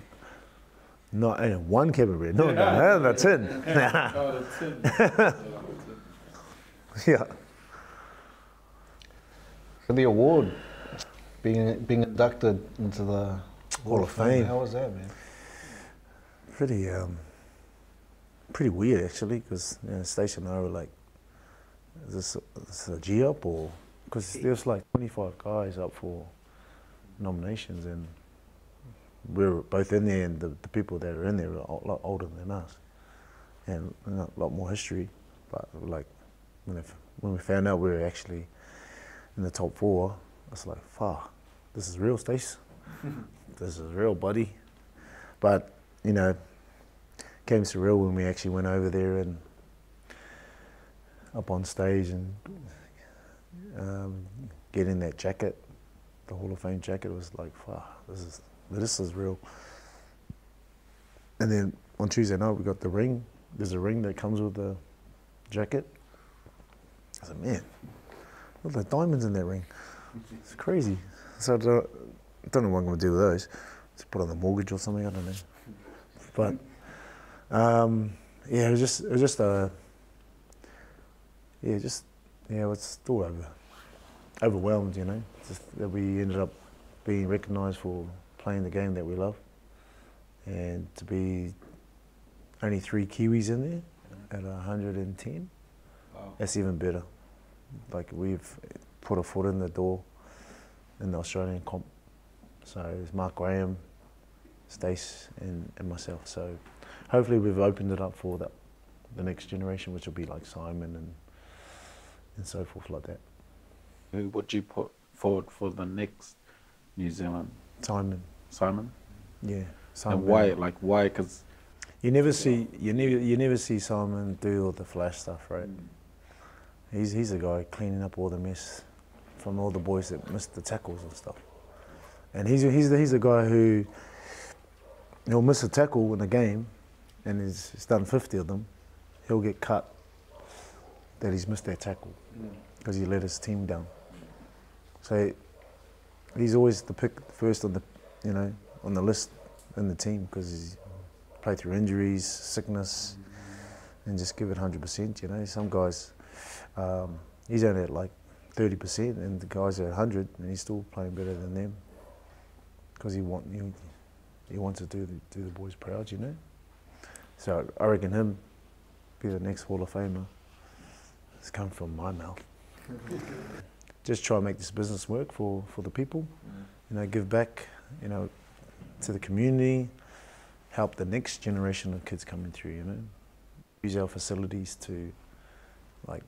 No, only one cabin bread. No, no, the tin. Oh, the tin. Yeah. For the award, being inducted into the Hall of Fame. How was that, man? Pretty weird actually, because Stacey and I were like, is this a G-up or, because there's like 25 guys up for nominations and we're both in there, and the people that are in there are a lot older than us and a lot more history, but like when we found out we were actually in the top 4, I was like, fuck, this is real, Stace. This is real, buddy. But, you know, came surreal when we actually went over there and up on stage and getting that jacket, the Hall of Fame jacket, was like, fuck, this is real. And then on Tuesday night we got the ring. There's a ring that comes with the jacket. I said, man, look at the diamonds in that ring. It's crazy. So I don't know what I'm going to do with those. Just put on the mortgage or something, I don't know. But yeah, it was just it's still overwhelmed, you know. Just that we ended up being recognised for playing the game that we love, and to be only 3 Kiwis in there at 110. Wow. That's even better. Like, we've put a foot in the door in the Australian comp. So it's Mark Graham, Stace and myself. So hopefully we've opened it up for the next generation, which will be like Simon and so forth like that. Who would you put forward for the next New Zealand? Simon. Simon? Yeah. Simon. And why? Like, why? Because you never see Simon do all the flash stuff, right? He's the guy cleaning up all the mess from all the boys that missed the tackles and stuff. And he's the guy who he'll miss a tackle in a game, and he's done 50 of them. He'll get cut that he's missed that tackle because he let his team down. So he's always the pick first on the list in the team, because he's played through injuries, sickness, and just give it 100%. You know, some guys he's only at like 30%, and the guys are at 100, and he's still playing better than them because he wants to do the boys proud, you know. So I reckon him be the next Hall of Famer. It's come from my mouth. Just try and make this business work for the people. You know, give back, you know, to the community, help the next generation of kids coming through, you know. Use our facilities to, like,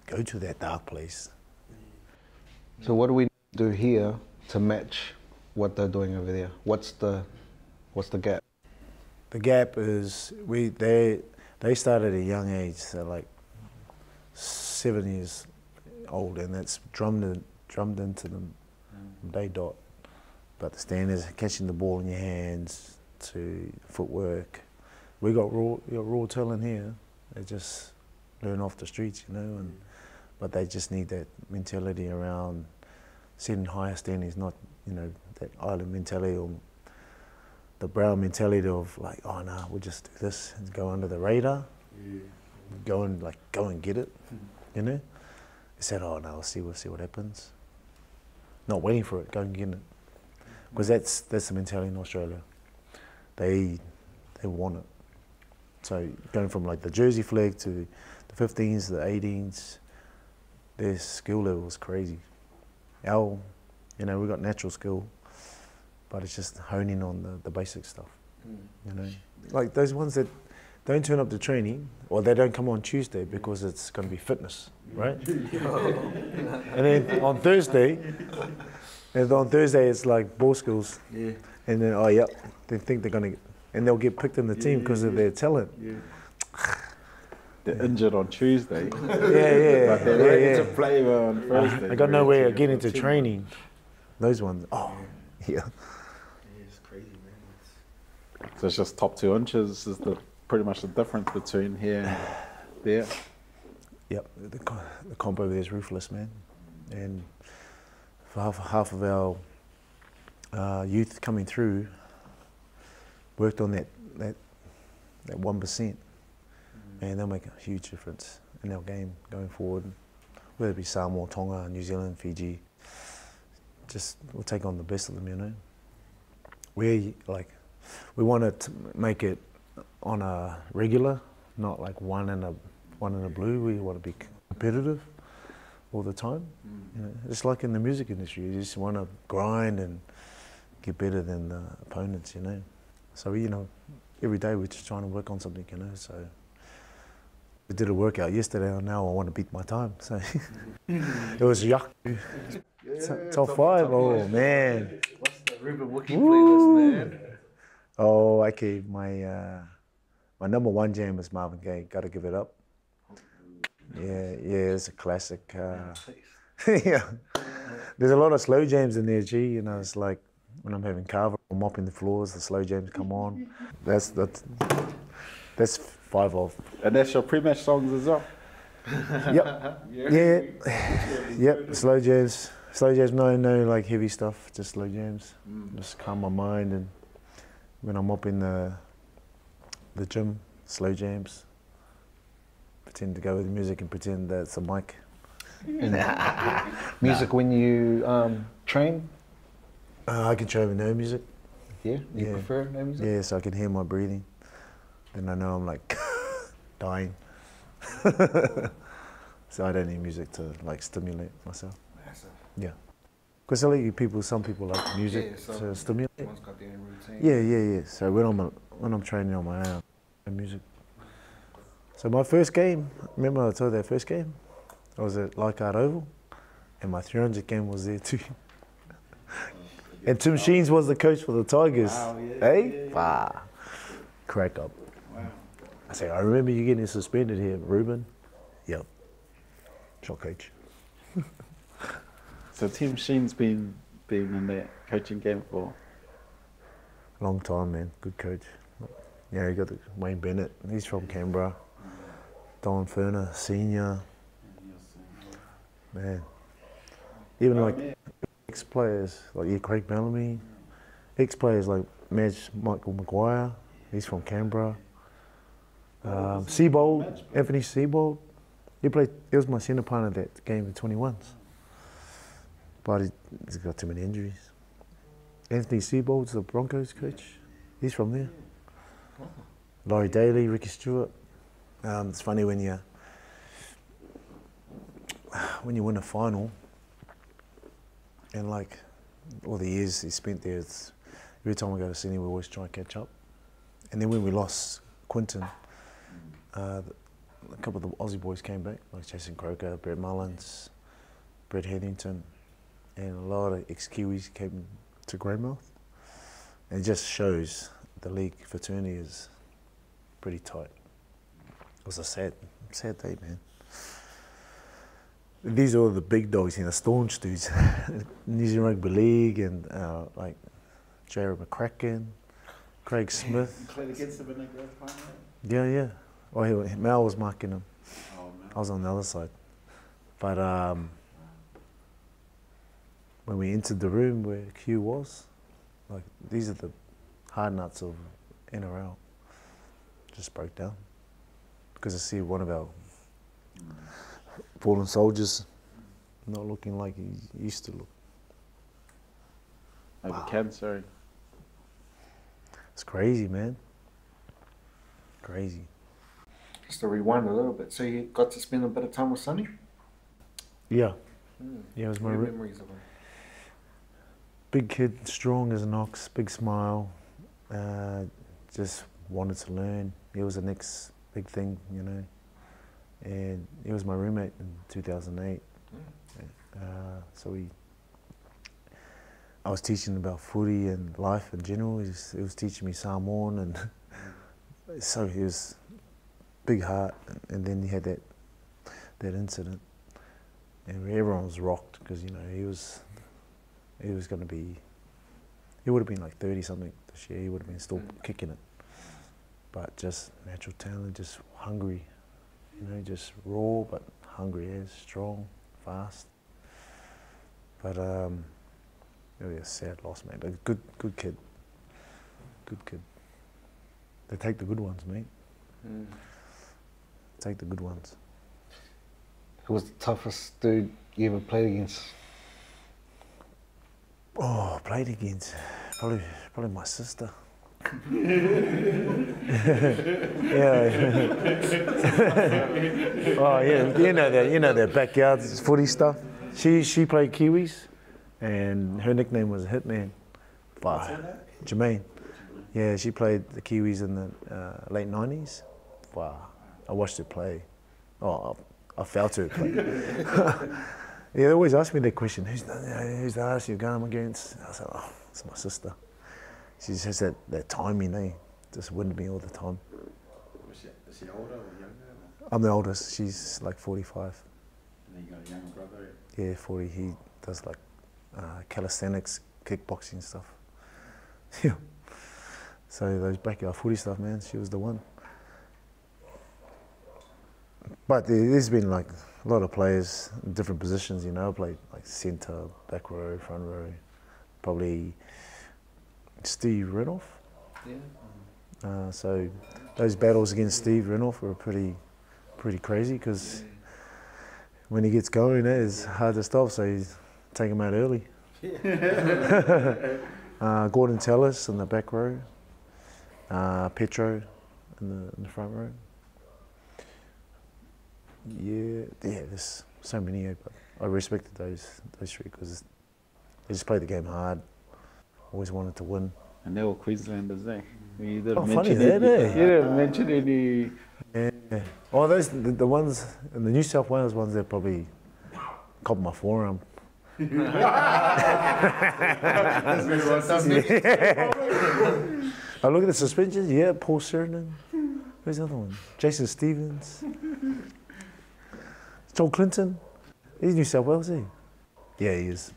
go to that dark place. So what do we do here to match what they're doing over there? What's the gap? The gap is they started at a young age, so like 7 years old, and that's drummed into them from day dot. But the standards, catching the ball in your hands to footwork. We got raw talent here. They just learn off the streets, you know, but they just need that mentality around setting higher standards, not, you know, that island mentality or the brown mentality of like, oh no, we'll just do this and go under the radar, go and get it, you know. They said, oh no, we'll see what happens. Not waiting for it, go and get it, because that's the mentality in Australia. They want it. So going from like the Jersey flag to the 15s, the 18s, their skill level is crazy. You know, we got natural skill, but it's just honing on the basic stuff. You know, like those ones that don't turn up to training, or they don't come on Tuesday because it's going to be fitness, right? And then on Thursday it's like ball skills. Yeah. And then they think they're going to, and they'll get picked in the team because of their talent. Yeah. They're injured on Tuesday. Yeah. But they're ready to play on Thursday. I got nowhere to get into training. Those ones, yeah. It's crazy, man. So it's just top 2 inches is pretty much the difference between here and there. Yep, the comp over there is ruthless, man. And for half of our youth coming through, worked on that 1%, and they'll make a huge difference in our game going forward. Whether it be Samoa, Tonga, New Zealand, Fiji, just we'll take on the best of them, you know. We want to make it on a regular, not like one in a blue. We want to be competitive all the time. You know, it's like in the music industry, you just want to grind and get better than the opponents, you know. So you know, every day we're just trying to work on something, you know. So we did a workout yesterday, and now I want to beat my time. So it was yuck. Top 5. Oh man. What's the Ruben Wiki playlist, man? Oh, okay. My number 1 jam is Marvin Gaye. Got to give it up. Yeah, it's a classic. Yeah. There's a lot of slow jams in there, G. You know, it's like when I'm having KAVA, I'm mopping the floors, the slow jams come on. That's 5 of. And that's your pre-match songs as well? Yep. Yep. Slow jams. Slow jams, no like heavy stuff, just slow jams. Just calm my mind, and when I'm up in the gym, slow jams. Pretend to go with the music and pretend that it's a mic. Music when you train? I can train with no music. Yeah? You prefer no music? Yeah, so I can hear my breathing. Then I know I'm like dying. So I don't need music to like stimulate myself. Yeah. Because some people like music to stimulate. Everyone's got their own routine. Yeah. So when I'm training on my own, no music. So my first game, remember I told you that first game? I was at Leichhardt Oval, and my 300 game was there too. And Tim Sheens was the coach for the Tigers. Wow, yeah, hey? yeah. Crack up. Wow. I say, I remember you getting suspended here, Ruben. Yep. Shot coach. So Tim Sheen's been in that coaching game for? Long time, man. Good coach. Yeah, you got Wayne Bennett. He's from Canberra. Don Ferner, senior. Man. Even like ex-players, like Craig Bellamy. Ex-players like Michael Maguire. He's from Canberra. Seabold, Anthony Seabold. He was my centre part of that game in 21s. But he's got too many injuries. Anthony Seabold's the Broncos coach. He's from there. Laurie Daly, Ricky Stewart. It's funny when you win a final, and like all the years he spent there, every time we go to Sydney, we always try and catch up. And then when we lost Quinton, a couple of the Aussie boys came back, like Jason Croker, Brett Mullins, Brett Hetherington, and a lot of ex-Kiwis came to Greymouth. And it just shows the league fraternity is pretty tight. It was a sad day, man. These are all the big dogs, you know, staunch dudes. New Zealand Rugby League and like Jared McCracken, Craig Smith. You played against them in the grand final? Yeah. Oh, Mal was marking him. Oh, man. I was on the other side. But when we entered the room where Q was, like these are the hard nuts of NRL. Just broke down. Because I see one of our fallen soldiers not looking like he used to look. Over cancer. It's crazy, man. Crazy. Just to rewind a little bit, so you got to spend a bit of time with Sonny? Yeah. Yeah, it was my memories of him. big kid, strong as an ox, big smile. Just wanted to learn. He was the next big thing, you know. And he was my roommate in 2008. So I was teaching about footy and life in general. He was teaching me Samoan, and so he was big heart. And then he had that incident, and everyone was rocked because he was going to be. He would have been like 30 something this year. He would have been still kicking it, but just natural talent, just hungry. Just raw but hungry as, strong, fast. But really a sad loss, mate. But good kid. Good kid. They take the good ones, mate. Take the good ones. Who was the toughest dude you ever played against? Oh, played against probably my sister. Yeah. Oh yeah, you know that backyard footy stuff. She played Kiwis, and her nickname was Hitman. Wow. Jermaine. Yeah, she played the Kiwis in the late '90s. Wow, I watched her play. Oh, I felt her play. Yeah, they always ask me that question. Who's the artist you're going against? I said, oh, it's my sister. She just has that timing, eh? Just wins me all the time. Is she older or younger? I'm the oldest. She's like 45. And then you got a younger brother? Yeah, 40. He does like calisthenics, kickboxing stuff. Yeah. So those backyard footy stuff, man, she was the one. But there's been like a lot of players in different positions, you know. I played like centre, back row, front row. Probably Steve Renoff. Yeah. So those battles against Steve Renoff were pretty crazy because when he gets going, it's hard to stop. So you take him out early. Gordon Tellis in the back row. Petro in the front row. Yeah, there's so many, but I respected those three because they just played the game hard. Always wanted to win. And they were Queenslanders, eh? You didn't funny mention that, eh? You didn't mention any. Yeah. Oh, those the ones in the New South Wales ones that probably caught my forearm. I look at the suspensions. Yeah, Paul Cernan. Who's the other one? Jason Stevens. Joel Clinton. He's New South Wales, eh? Yeah, he is.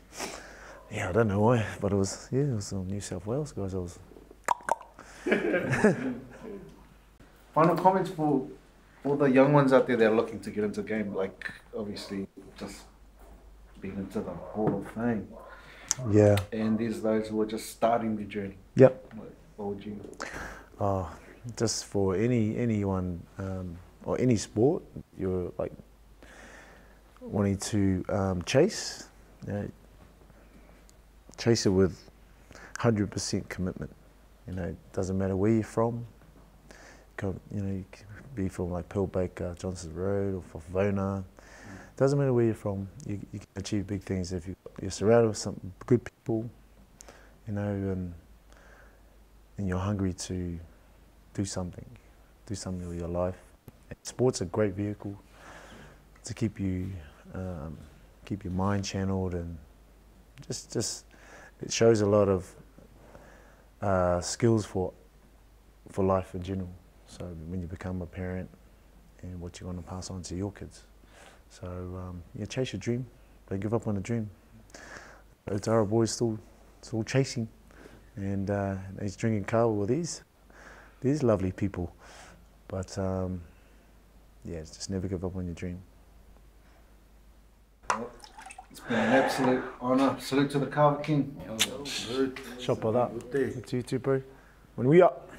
Yeah, I don't know why, but it was some New South Wales guys. Final comments for all the young ones out there that are looking to get into the game, like obviously just being into the Hall of Fame. Yeah. And there's those who are just starting the journey. Yep. What would you? Just for anyone or any sport, you're like wanting to chase, chase it with 100% commitment. You know, it doesn't matter where you're from. You can be from like Pearl Baker, Johnson Road, or Fafona. Doesn't matter where you're from. You can achieve big things if you're surrounded with some good people. You know, and you're hungry to do something with your life. And sport's a great vehicle to keep your mind channeled, and just it shows a lot of skills for life in general. So when you become a parent, and what you want to pass on to your kids. So chase your dream. Don't give up on the dream. Otara boy's still chasing, and he's drinking kava with these lovely people. But just never give up on your dream. Well, it's been an absolute honour. Salute to the KAVA King. Shop of that. You too, bro. When we up.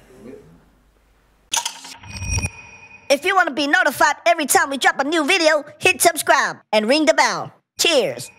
If you want to be notified every time we drop a new video, hit subscribe and ring the bell. Cheers.